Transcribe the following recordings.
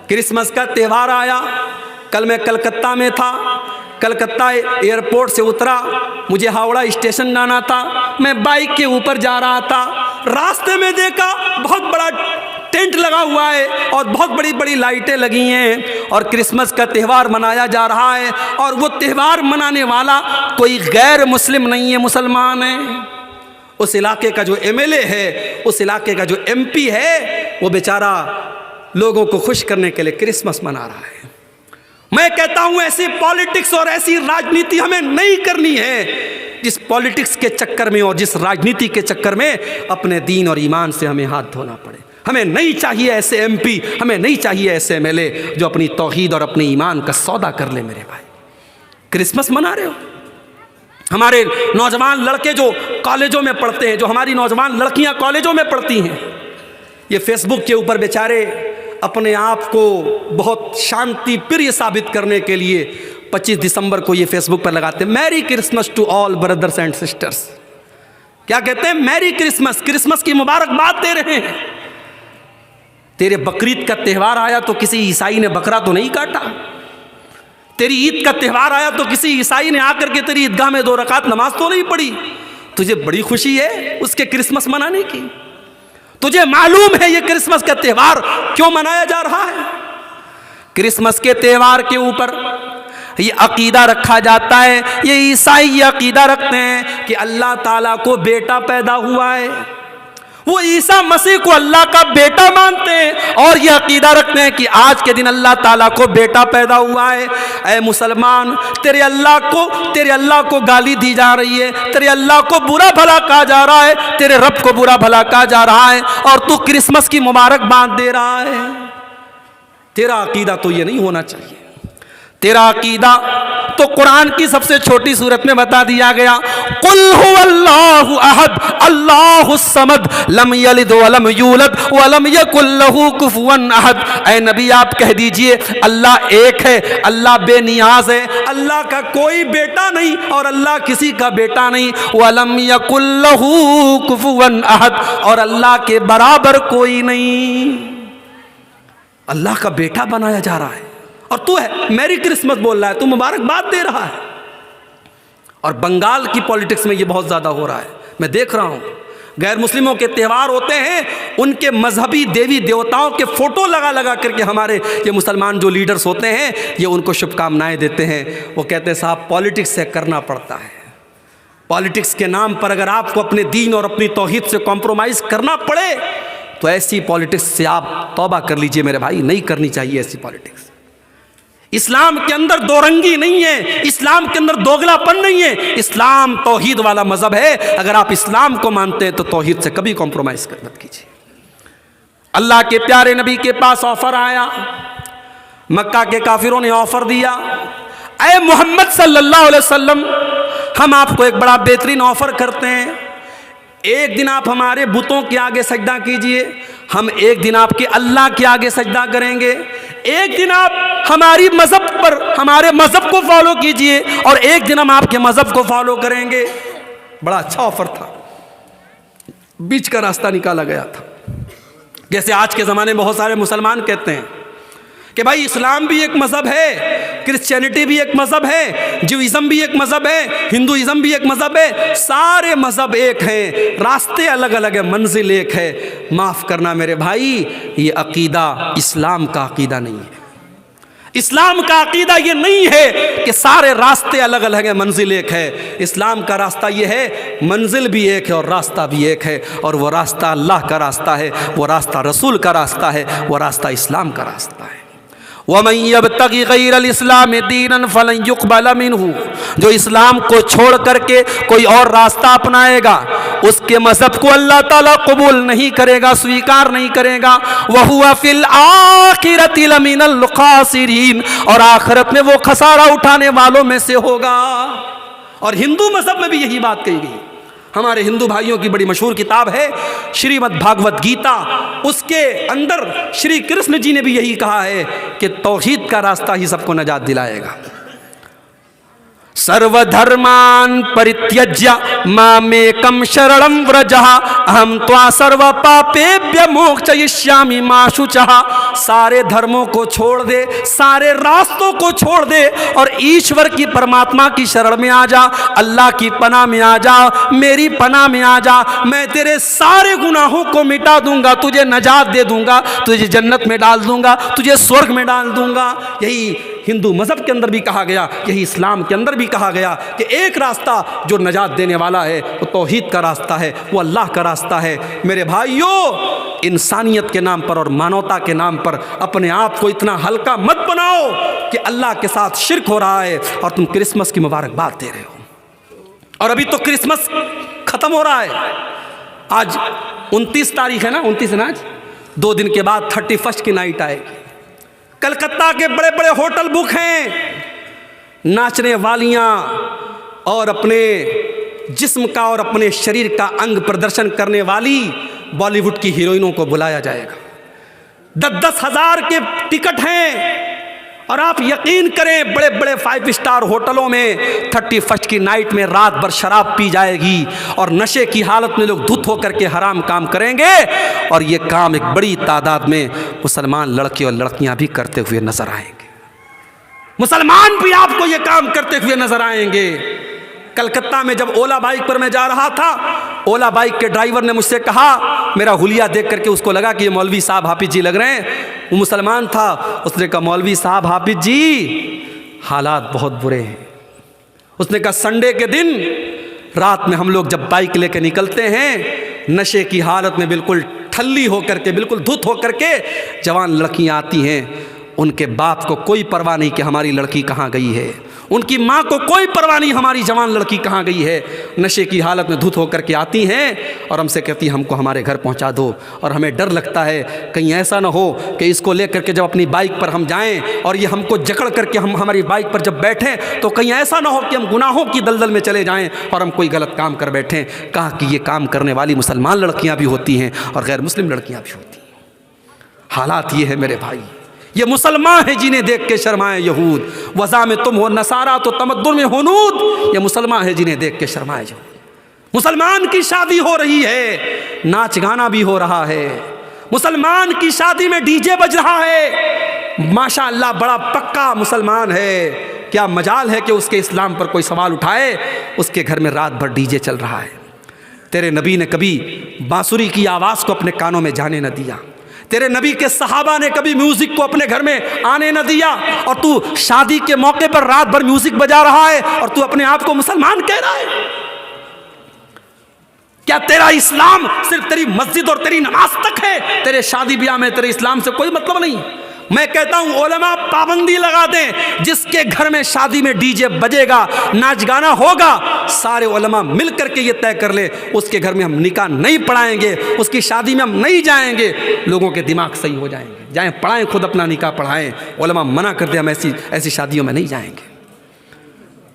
Christmas का त्यौहार आया। कल मैं कलकत्ता में था, कलकत्ता एयरपोर्ट से उतरा, मुझे हावड़ा स्टेशन जाना था। मैं बाइक के ऊपर जा रहा था, रास्ते में देखा बहुत बड़ा टेंट लगा हुआ है और बहुत बड़ी बड़ी लाइटें लगी हैं और क्रिसमस का त्यौहार मनाया जा रहा है। और वो त्यौहार मनाने वाला कोई गैर मुस्लिम नहीं है, मुसलमान है। उस इलाके का जो एमएलए है, उस इलाके का जो एमपी है, वो बेचारा लोगों को खुश करने के लिए क्रिसमस मना रहा है। मैं कहता हूं ऐसी पॉलिटिक्स और ऐसी राजनीति हमें नहीं करनी है, जिस पॉलिटिक्स के चक्कर में और जिस राजनीति के चक्कर में अपने दीन और ईमान से हमें हाथ धोना पड़े। हमें नहीं चाहिए ऐसे एमपी, हमें नहीं चाहिए ऐसे एमएलए जो अपनी तौहीद और अपने ईमान का सौदा कर ले। मेरे भाई, क्रिसमस मना रहे हो। हमारे नौजवान लड़के जो कॉलेजों में पढ़ते हैं, जो हमारी नौजवान लड़कियां कॉलेजों में पढ़ती हैं, ये फेसबुक के ऊपर बेचारे अपने आप को बहुत शांति प्रिय साबित करने के लिए 25 दिसंबर को ये फेसबुक पर लगाते हैं, merry Christmas to all brothers and sisters. क्या कहते हैं? मैरी क्रिसमस, क्रिसमस की मुबारकबाद दे रहे हैं। तेरे बकरीद का त्यौहार आया तो किसी ईसाई ने बकरा तो नहीं काटा। तेरी ईद का त्यौहार आया तो किसी ईसाई ने आकर के तेरी ईदगाह में 2 रकात नमाज तो नहीं पढ़ी। तुझे बड़ी खुशी है उसके क्रिसमस मनाने की। तुझे मालूम है ये क्रिसमस का त्यौहार क्यों मनाया जा रहा है? क्रिसमस के त्यौहार के ऊपर ये अकीदा रखा जाता है, ये ईसाई ये अकीदा रखते हैं कि अल्लाह ताला को बेटा पैदा हुआ है। वो ईसा मसीह को अल्लाह का बेटा मानते हैं और ये अकीदा रखते हैं कि आज के दिन अल्लाह ताला को बेटा पैदा हुआ है। ऐ मुसलमान, तेरे अल्लाह को गाली दी जा रही है, तेरे अल्लाह को बुरा भला कहा जा रहा है, तेरे रब को बुरा भला कहा जा रहा है और तू क्रिसमस की मुबारकबाद दे रहा है। तेरा अकीदा तो ये नहीं होना चाहिए। तेरा अकीदा तो कुरान की सबसे छोटी सूरत में बता दिया गया, कुल हुवल्लाहु अहद अल्लाहुस समद लम यलिद वलम यूलद वलम यकुल लहू कुफुवन अहद। ऐ नबी आप कह दीजिए अल्लाह एक है, अल्लाह बेनियाज है, अल्लाह का कोई बेटा नहीं और अल्लाह किसी का बेटा नहीं। वलम यकुल लहू कुफुवन अहद, और अल्लाह के बराबर कोई नहीं। अल्लाह का बेटा बनाया जा रहा है और तू है मैरी क्रिसमस बोल रहा है, तू मुबारकबाद दे रहा है। और बंगाल की पॉलिटिक्स में ये बहुत ज़्यादा हो रहा है, मैं देख रहा हूँ। गैर मुस्लिमों के त्यौहार होते हैं, उनके मजहबी देवी देवताओं के फोटो लगा लगा करके हमारे ये मुसलमान जो लीडर्स होते हैं ये उनको शुभकामनाएं देते हैं। वो कहते हैं साहब पॉलिटिक्स से करना पड़ता है, पॉलिटिक्स के नाम पर अगर आपको अपने दीन और अपनी तौहीद से कॉम्प्रोमाइज़ करना पड़े तो ऐसी पॉलिटिक्स से आप तौबा कर लीजिए मेरे भाई, नहीं करनी चाहिए ऐसी पॉलिटिक्स। इस्लाम के अंदर दो रंगी नहीं है, इस्लाम के अंदर दोगलापन नहीं है। इस्लाम तौहीद वाला मजहब है। अगर आप इस्लाम को मानते हैं तो तौहीद से कभी कॉम्प्रोमाइज मत कीजिए। अल्लाह के प्यारे नबी के पास ऑफर आया, मक्का के काफिरों ने ऑफर दिया, ऐ मोहम्मद सल्लल्लाहु अलैहि वसल्लम हम आपको एक बड़ा बेहतरीन ऑफर करते हैं, एक दिन आप हमारे बुतों के आगे सजदा कीजिए, हम एक दिन आपके अल्लाह के आगे सजदा करेंगे, एक दिन आप हमारी मजहब पर हमारे मजहब को फॉलो कीजिए और एक दिन हम आपके मजहब को फॉलो करेंगे। बड़ा अच्छा ऑफर था, बीच का रास्ता निकाला गया था। जैसे आज के ज़माने में बहुत सारे मुसलमान कहते हैं कि भाई इस्लाम भी एक मज़हब है, क्रिश्चियनिटी भी एक मज़हब है, ज्यूइज़म भी एक मज़हब है, हिंदुइज़म भी एक मज़हब है, सारे मज़हब एक हैं, रास्ते अलग अलग है, मंजिल एक है। माफ़ करना मेरे भाई, ये अकीदा इस्लाम का अकीदा नहीं है। इस्लाम का अकीदा ये नहीं है कि सारे रास्ते अलग अलग हैं, मंजिल एक है। इस्लाम का रास्ता ये है, मंजिल भी एक है और रास्ता भी एक है, और वो रास्ता अल्लाह का रास्ता है, वो रास्ता रसूल का रास्ता है, वो रास्ता इस्लाम का रास्ता है। वमन यब्तगी गैरल इस्लाम दीनन फलन युक़बल मिन्हु, जो इस्लाम को छोड़ करके कोई और रास्ता अपनाएगा उसके मज़हब को अल्लाह ताला कबूल नहीं करेगा, स्वीकार नहीं करेगा। वहुवा फिल आखिरति लमिनल खासिरीन, और आखिरत में वो खसारा उठाने वालों में से होगा। और हिंदू मज़हब में भी यही बात कही गई। हमारे हिंदू भाइयों की बड़ी मशहूर किताब है श्रीमद् भागवत गीता, उसके अंदर श्री कृष्ण जी ने भी यही कहा है कि तौहीद का रास्ता ही सबको नजात दिलाएगा। सर्वधर्मान परित्यज्य मामेकं शरणं व्रज अहम त्वा सर्व पापेभ्य मोक्षयिष्यामि मा शुचः। सारे धर्मों को छोड़ दे, सारे रास्तों को छोड़ दे और ईश्वर की परमात्मा की शरण में आ जा, अल्लाह की पनाह में आ जा, मेरी पनाह में आ जा। मैं तेरे सारे गुनाहों को मिटा दूंगा, तुझे नजात दे दूंगा, तुझे जन्नत में डाल दूंगा, तुझे स्वर्ग में डाल दूंगा। यही हिंदू मज़हब के अंदर भी कहा गया, यही इस्लाम के अंदर भी कहा गया कि एक रास्ता जो नजात देने वाला है वो तौहीद का रास्ता है, वो अल्लाह का रास्ता है। मेरे भाइयों, इंसानियत के नाम पर और मानवता के नाम पर अपने आप को इतना हल्का मत बनाओ कि अल्लाह के साथ शिर्क हो रहा है और तुम क्रिसमस की मुबारकबाद दे रहे हो। और अभी तो क्रिसमस ख़त्म हो रहा है, आज 29 तारीख है ना, 29 है ना आज, 2 दिन के बाद 31 की नाइट आएगी। कलकत्ता के बड़े बड़े होटल बुक हैं, नाचने वालियां और अपने जिस्म का और अपने शरीर का अंग प्रदर्शन करने वाली बॉलीवुड की हीरोइनों को बुलाया जाएगा। 10-10 हज़ार के टिकट हैं और आप यकीन करें बड़े बड़े 5 स्टार होटलों में 31 की नाइट में रात भर शराब पी जाएगी और नशे की हालत में लोग धुत होकर के हराम काम करेंगे। और ये काम एक बड़ी तादाद में मुसलमान लड़के और लड़कियां भी करते हुए नजर आएंगे। मुसलमान भी आपको ये काम करते हुए नजर आएंगे। कलकत्ता में जब ओला बाइक पर मैं जा रहा था, ओला बाइक के ड्राइवर ने मुझसे कहा, मेरा हुलिया देख करके उसको लगा कि ये मौलवी साहब हाफिज जी लग रहे हैं, वो मुसलमान था। उसने कहा, मौलवी साहब हाफिज जी हालात बहुत बुरे हैं। उसने कहा, संडे के दिन रात में हम लोग जब बाइक लेकर निकलते हैं, नशे की हालत में बिल्कुल ठल्ली होकर के, बिल्कुल धुत होकर के जवान लड़कियां आती हैं। उनके बाप को कोई परवाह नहीं कि हमारी लड़की कहाँ गई है, उनकी माँ को कोई परवाह नहीं हमारी जवान लड़की कहाँ गई है। नशे की हालत में धुत होकर के आती हैं और हमसे कहती, हमको हमारे घर पहुँचा दो। और हमें डर लगता है कहीं ऐसा ना हो कि इसको लेकर के जब अपनी बाइक पर हम जाएं और ये हमको जकड़ करके हम हमारी बाइक पर जब बैठें तो कहीं ऐसा ना हो कि हम गुनाहों की दलदल में चले जाएं और हम कोई गलत काम कर बैठें। कहा कि ये काम करने वाली मुसलमान लड़कियाँ भी होती हैं और गैर मुस्लिम लड़कियाँ भी होती हैं। हालात ये है मेरे भाई, ये मुसलमान है जिन्हें देख के शर्माए यहूद, वज़ा में तुम हो नसारा तो तमद्दुन में हुनूद। ये मुसलमान है जिन्हें देख के शर्माए यहूद। मुसलमान की शादी हो रही है, नाच गाना भी हो रहा है, मुसलमान की शादी में डीजे बज रहा है। माशाअल्लाह बड़ा पक्का मुसलमान है, क्या मजाल है कि उसके इस्लाम पर कोई सवाल उठाए। उसके घर में रात भर डीजे चल रहा है। तेरे नबी ने कभी बांसुरी की आवाज़ को अपने कानों में जाने न दिया, तेरे नबी के सहाबा ने कभी म्यूजिक को अपने घर में आने न दिया, और तू शादी के मौके पर रात भर म्यूजिक बजा रहा है और तू अपने आप को मुसलमान कह रहा है। क्या तेरा इस्लाम सिर्फ तेरी मस्जिद और तेरी नमाज तक है? तेरे शादी ब्याह में तेरे इस्लाम से कोई मतलब नहीं। मैं कहता हूं उलमा पाबंदी लगा दें, जिसके घर में शादी में डीजे बजेगा, नाच गाना होगा, सारे उलमा मिल करके ये तय कर ले उसके घर में हम निकाह नहीं पढ़ाएंगे, उसकी शादी में हम नहीं जाएंगे। लोगों के दिमाग सही हो जाएंगे, जाएं पढ़ाएं, खुद अपना निकाह पढ़ाएं। उलमा मना करते हम ऐसी शादियों में नहीं जाएंगे।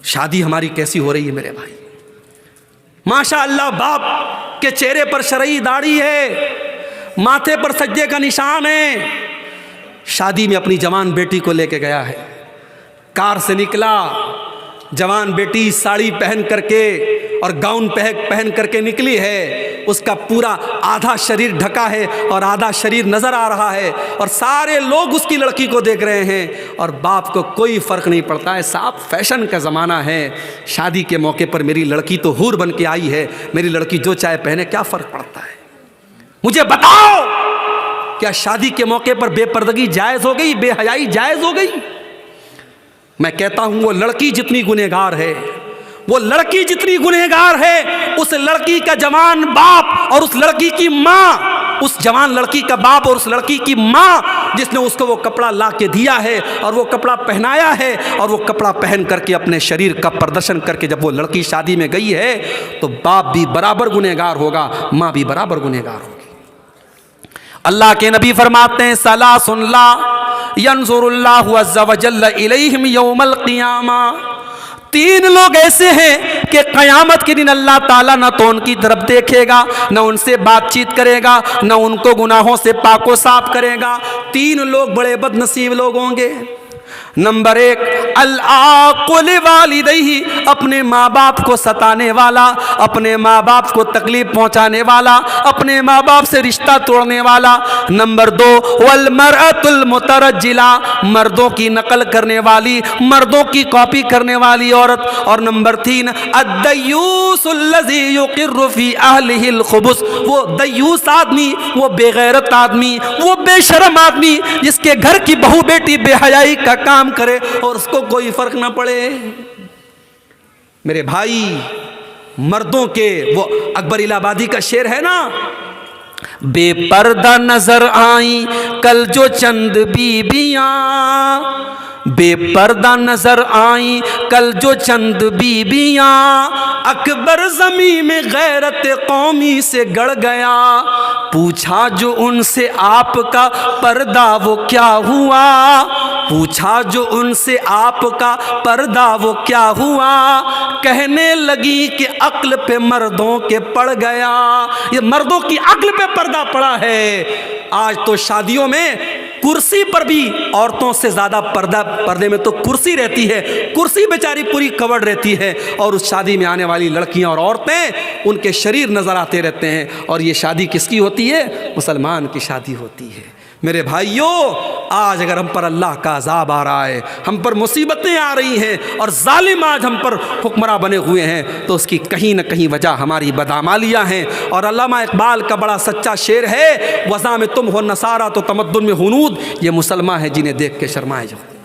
शादी हमारी कैसी हो रही है मेरे भाई, माशाअल्लाह बाप के चेहरे पर शरई दाढ़ी है, माथे पर सज्जे का निशान है, शादी में अपनी जवान बेटी को लेके गया है, कार से निकला, जवान बेटी साड़ी पहन करके और गाउन पहन करके निकली है, उसका पूरा आधा शरीर ढका है और आधा शरीर नज़र आ रहा है और सारे लोग उसकी लड़की को देख रहे हैं और बाप को कोई फ़र्क नहीं पड़ता है। साफ फैशन का ज़माना है, शादी के मौके पर मेरी लड़की तो हूर बन के आई है, मेरी लड़की जो चाहे पहने, क्या फ़र्क पड़ता है? मुझे बताओ, क्या शादी के मौके पर बेपर्दगी जायज़ हो गई, बेहयाई जायज़ हो गई? मैं कहता हूं वो लड़की जितनी गुनहगार है, वो लड़की जितनी गुनहगार है, उस लड़की का जवान बाप और उस लड़की की माँ, उस जवान लड़की का बाप और उस लड़की की माँ जिसने उसको वो कपड़ा ला के दिया है और वो कपड़ा पहनाया है और वो कपड़ा पहन करके अपने शरीर का प्रदर्शन करके जब वो लड़की शादी में गई है तो बाप भी बराबर गुनहगार होगा, माँ भी बराबर गुनहगार होगी। अल्लाह के नबी फरमाते हैं, सलासुल्ला यंजुरुल्लाहु अज़्ज़ा व जल्ल इलैहिम यौमल क़ियामा। 3 लोग ऐसे हैं कि क़यामत के दिन अल्लाह ताला न तो उनकी तरफ देखेगा, न उनसे बातचीत करेगा, न उनको गुनाहों से पाको साफ करेगा। 3 लोग बड़े बदनसीब लोग होंगे। नंबर 1, अल-आक़ुल वालिदैहि, अपने माँ बाप को सताने वाला, अपने माँ बाप को तकलीफ पहुँचाने वाला, अपने माँ बाप से रिश्ता तोड़ने वाला। नंबर 2, वल मरअतुल मुतरज्जिला, मर्दों की नकल करने वाली, मर्दों की कॉपी करने वाली औरत। और नंबर 3, अद्दयूसुल्लज़ी युक़िर्रु फ़ी अहलिहिल खुबुस, वो दयूस आदमी, वो बेगैरत आदमी, वो बेशरम आदमी जिसके घर की बहू बेटी बेहयाई का काम करे और उसको कोई फर्क ना पड़े। मेरे भाई, मर्दों के वो अकबर इलाहाबादी का शेर है ना, बेपर्दा नजर आई कल जो चंद बीबियां, बेपर्दा नजर आई कल जो चंद बीबियां, अकबर ज़मीं में गैरत कौमी से गड़ गया, पूछा जो उनसे आपका पर्दा वो क्या हुआ, पूछा जो उनसे आपका पर्दा वो क्या हुआ, कहने लगी कि अक्ल पे मर्दों के पड़ गया। ये मर्दों की अक्ल पे पर्दा पड़ा है। आज तो शादियों में कुर्सी पर भी औरतों से ज़्यादा पर्दे में तो कुर्सी रहती है, कुर्सी बेचारी पूरी कवर्ड रहती है, और उस शादी में आने वाली लड़कियां और औरतें, उनके शरीर नज़र आते रहते हैं। और ये शादी किसकी होती है? मुसलमान की शादी होती है। मेरे भाइयों, आज अगर हम पर अल्लाह का अज़ाब आ रहा है, हम पर मुसीबतें आ रही हैं और जालिम आज हम पर हुक्मरां बने हुए हैं, तो उसकी कहीं न कहीं वजह हमारी बदआमालियाँ हैं। और अल्लामा इकबाल का बड़ा सच्चा शेर है, वज़ा में तुम हो नसारा तो तमद्दुन में हुनूद, ये मुसलमान है जिन्हें देख के शर्माए जाओ।